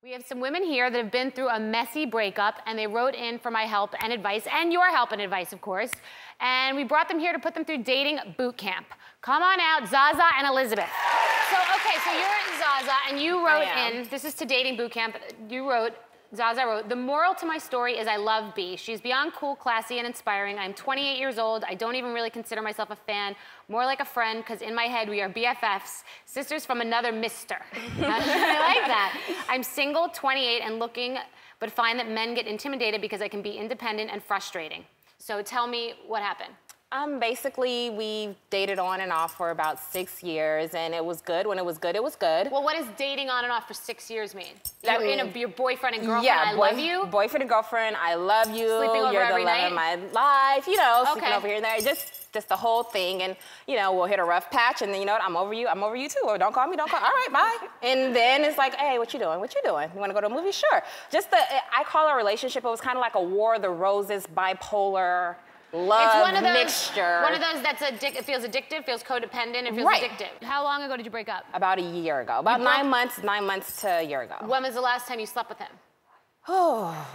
We have some women here that have been through a messy breakup, and they wrote in for my help and advice, and your help and advice, of course. And we brought them here to put them through dating boot camp. Come on out, Zaza and Elizabeth. So you're Zaza, and you wrote in, this is to dating boot camp, Zaza wrote, the moral to my story is I love B. She's beyond cool, classy, and inspiring. I'm 28 years old. I don't even really consider myself a fan, more like a friend, because in my head we are BFFs, sisters from another mister. I like that. I'm single, 28, and looking, but find that men get intimidated because I can be independent and frustrating. So tell me what happened. Basically, we dated on and off for about 6 years, and it was good. When it was good, it was good. Well, what does dating on and off for 6 years mean? You're in your boyfriend and girlfriend, I love you? Boyfriend and girlfriend, I love you. Sleeping over You're every the love of my life, you know, sleeping over here and there. Just the whole thing, and, you know, we'll hit a rough patch, and then, you know what, I'm over you too, or don't call me, all right, bye. And then it's like, hey, what you doing? You wanna go to a movie? Sure. I call our relationship, it was kind of like a War of the Roses, bipolar, love mixture. One of those that's it feels addictive, feels codependent, it feels addictive. How long ago did you break up? About a year ago. About 9 months to a year ago. When was the last time you slept with him? Oh,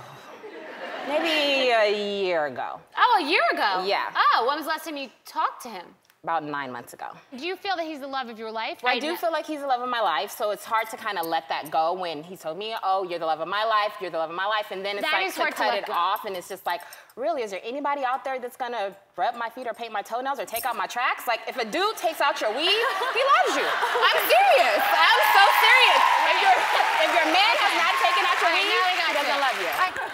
maybe a year ago. Oh, a year ago? Yeah. Oh, when was the last time you talked to him? About 9 months ago. Do you feel that he's the love of your life? I do feel like he's the love of my life, so it's hard to kind of let that go when he told me, oh, you're the love of my life, you're the love of my life, and then it's like to cut it off, and it's just like, really, is there anybody out there that's gonna rub my feet or paint my toenails or take out my tracks? Like, if a dude takes out your weave, he loves you. I'm serious. I'm so serious. If your man has not taken out your weave, he doesn't love you.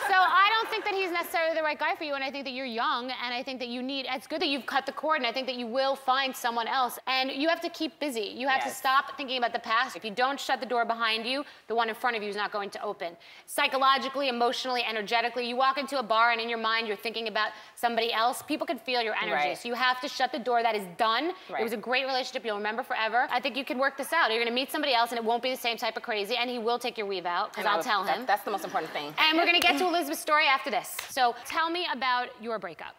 So I don't think that he's necessarily the right guy for you, and I think that you're young, and I think that it's good that you've cut the cord, and I think that you will find someone else. And you have to keep busy. You have to stop thinking about the past. If you don't shut the door behind you, the one in front of you is not going to open. Psychologically, emotionally, energetically, you walk into a bar and in your mind you're thinking about somebody else, people can feel your energy. So you have to shut the door. That is done. It was a great relationship. You'll remember forever. I think you can work this out. You're going to meet somebody else, and it won't be the same type of crazy, and he will take your weave out, because I'll tell him. That's the most important thing. And we're going to get to Elizabeth's story after this. So tell me about your breakup.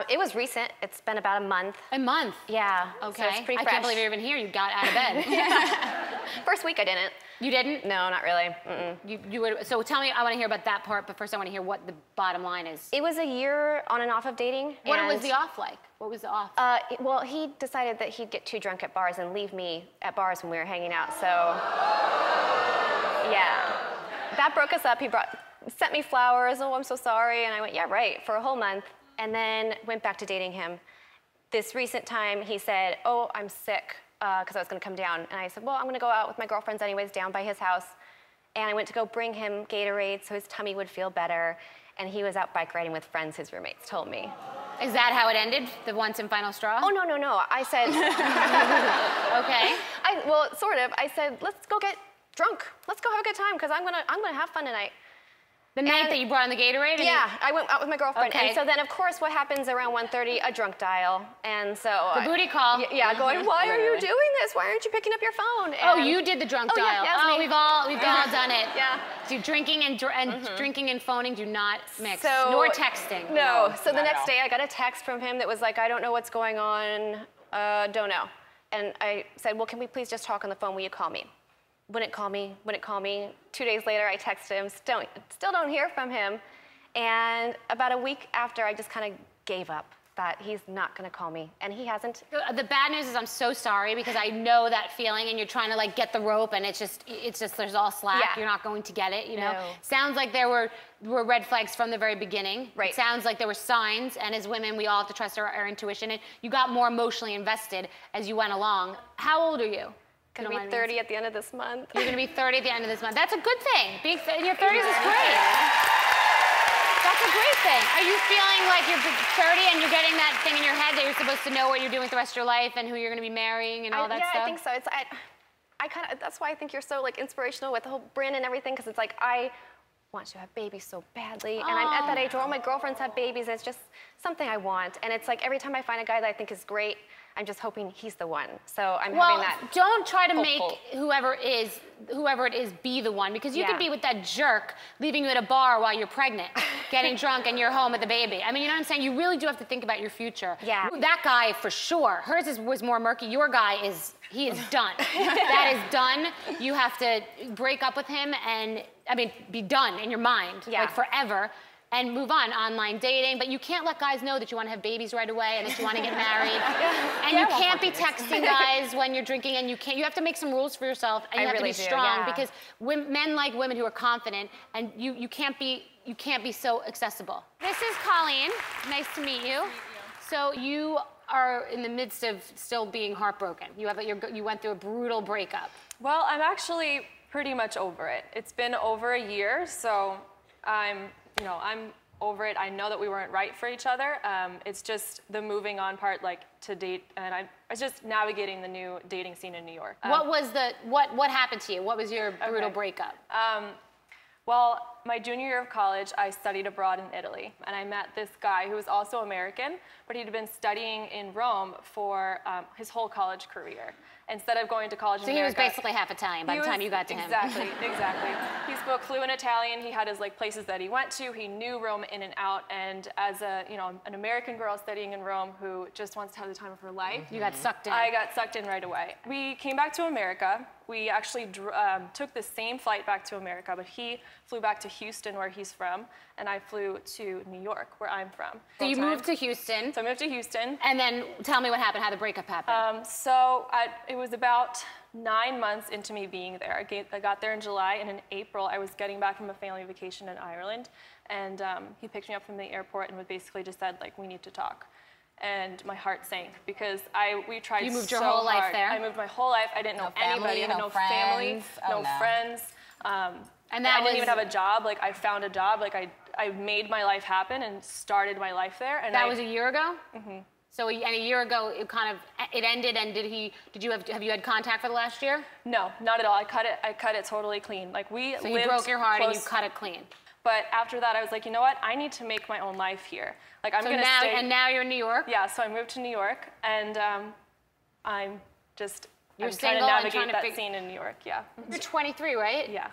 It was recent. It's been about a month. A month? Yeah. Okay. So it's pretty fresh. I can't believe you're even here. You got out of bed. First week I didn't. You didn't? No, not really. So tell me, I want to hear about that part, but first I want to hear what the bottom line is. It was a year on and off of dating. What was the off like? What was the off? Well, he decided that he'd get too drunk at bars and leave me at bars when we were hanging out, so yeah. That broke us up. He sent me flowers, oh, I'm so sorry, and I went, yeah, right, for a whole month, and then went back to dating him. This recent time, he said, oh, I'm sick, because I was going to come down. And I said, well, I'm going to go out with my girlfriends anyways down by his house. And I went to go bring him Gatorade so his tummy would feel better. And he was out bike riding with friends, his roommates told me. Is that how it ended? The once and final straw? Oh, no. I said... Okay. Well, sort of. I said, let's go get drunk. Let's go have a good time, because I'm gonna have fun tonight. The night that you brought on the Gatorade? Yeah, I went out with my girlfriend. Okay. And so then, of course, what happens around 1:30? A drunk dial. And so... The booty call. Yeah, going, why are you doing this? Why aren't you picking up your phone? And you did the drunk dial. Yeah, we've all done it. Yeah. So drinking and phoning do not mix. Nor texting. No. So the next day, I got a text from him that was like, I don't know what's going on. Don't know. And I said, well, can we please just talk on the phone? Will you call me? Wouldn't call me. 2 days later, I texted him, still don't hear from him. And about a week after, I just kind of gave up, that he's not gonna call me, and he hasn't. The bad news is I'm so sorry, because I know that feeling, and you're trying to like get the rope, and it's just there's all slack. Yeah. You're not going to get it, you know? No. Sounds like there were red flags from the very beginning. Right. It sounds like there were signs, and as women, we all have to trust our intuition, and you got more emotionally invested as you went along. How old are you? Gonna be 30 at the end of this month. You're gonna be 30 at the end of this month. That's a good thing. Being in your 30s is great. That's a great thing. Are you feeling like you're 30 and you're getting that thing in your head that you're supposed to know what you're doing with the rest of your life and who you're gonna be marrying and all that stuff? Yeah, I think so. I kind of, that's why I think you're so like inspirational with the whole brand and everything, because it's like I want to have babies so badly, and I'm at that age where all my girlfriends have babies, and it's just something I want. And it's like every time I find a guy that I think is great, I'm just hoping he's the one. So I'm having that. Well, don't try to make whoever it is be the one, because you could be with that jerk leaving you at a bar while you're pregnant, getting drunk, and you're home with the baby. I mean, you know what I'm saying? You really do have to think about your future. Yeah. That guy, for sure. Hers was more murky. Your guy he is done. That is done. You have to break up with him and I mean, be done in your mind, like forever, and move on, online dating. But you can't let guys know that you want to have babies right away and that you want to get married. And you can't be texting guys when you're drinking, and you have to make some rules for yourself, and you have to be strong because men like women who are confident, and you can't be so accessible. This is Colleen. Nice to meet you. So you are in the midst of still being heartbroken. You went through a brutal breakup. Well, I'm actually pretty much over it. It's been over a year, so I'm over it. I know that we weren't right for each other. It's just the moving on part, like to date, and I was just navigating the new dating scene in New York. What happened to you? What was your brutal breakup? Well, my junior year of college, I studied abroad in Italy, and I met this guy who was also American, but he'd been studying in Rome for his whole college career. Instead of going to college in America. So he was basically half Italian by the time you got to him. Exactly, exactly. He spoke fluent Italian. He had his places that he went to. He knew Rome in and out. And as an American girl studying in Rome who just wants to have the time of her life, you got sucked in. I got sucked in right away. We came back to America. We actually took the same flight back to America, but he flew back to Houston, where he's from, and I flew to New York, where I'm from. So you moved to Houston. So I moved to Houston. And then tell me what happened, how the breakup happened. It was about 9 months into me being there. I got there in July, and in April, I was getting back from a family vacation in Ireland, and he picked me up from the airport and basically just said, we need to talk. And my heart sank because we tried so hard. You moved your whole life there? I moved my whole life. I didn't know anybody. I had no family, no friends. And I didn't even have a job. I found a job. I made my life happen and started my life there. And that was a year ago? Mm-hmm. So and a year ago, it ended, and have you had contact for the last year? No, not at all. I cut it totally clean. So you broke your heart and you cut it clean. But after that, I was like, you know what? I need to make my own life here. I'm gonna stay. And now you're in New York? Yeah, so I moved to New York, and I'm trying to navigate that scene in New York, yeah. You're 23, right? Yeah.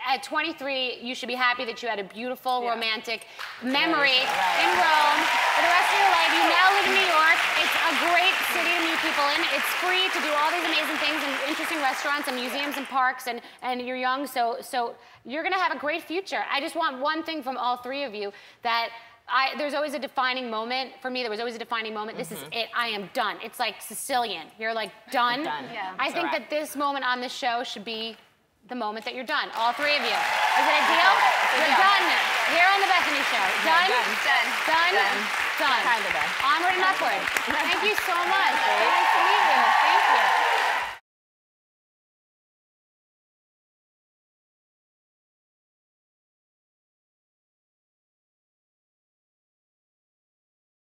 At 23, you should be happy that you had a beautiful, romantic memory in Rome for the rest of your life. You now live in New York. It's a great city to meet people in. It's free to do all these amazing things and interesting restaurants and museums and parks, and you're young, so you're gonna have a great future. I just want one thing from all three of you, that there's always a defining moment. For me, there was always a defining moment. This is it. I am done. It's like Sicilian. You're done. Yeah. I think that this moment on this show should be the moment that you're done. All three of you. Is it a deal? You're done here on the Bethenny Show. Done? Done? Done. Kind of done. Onward and upward. Thank you so much. Nice to meet you. Thank you.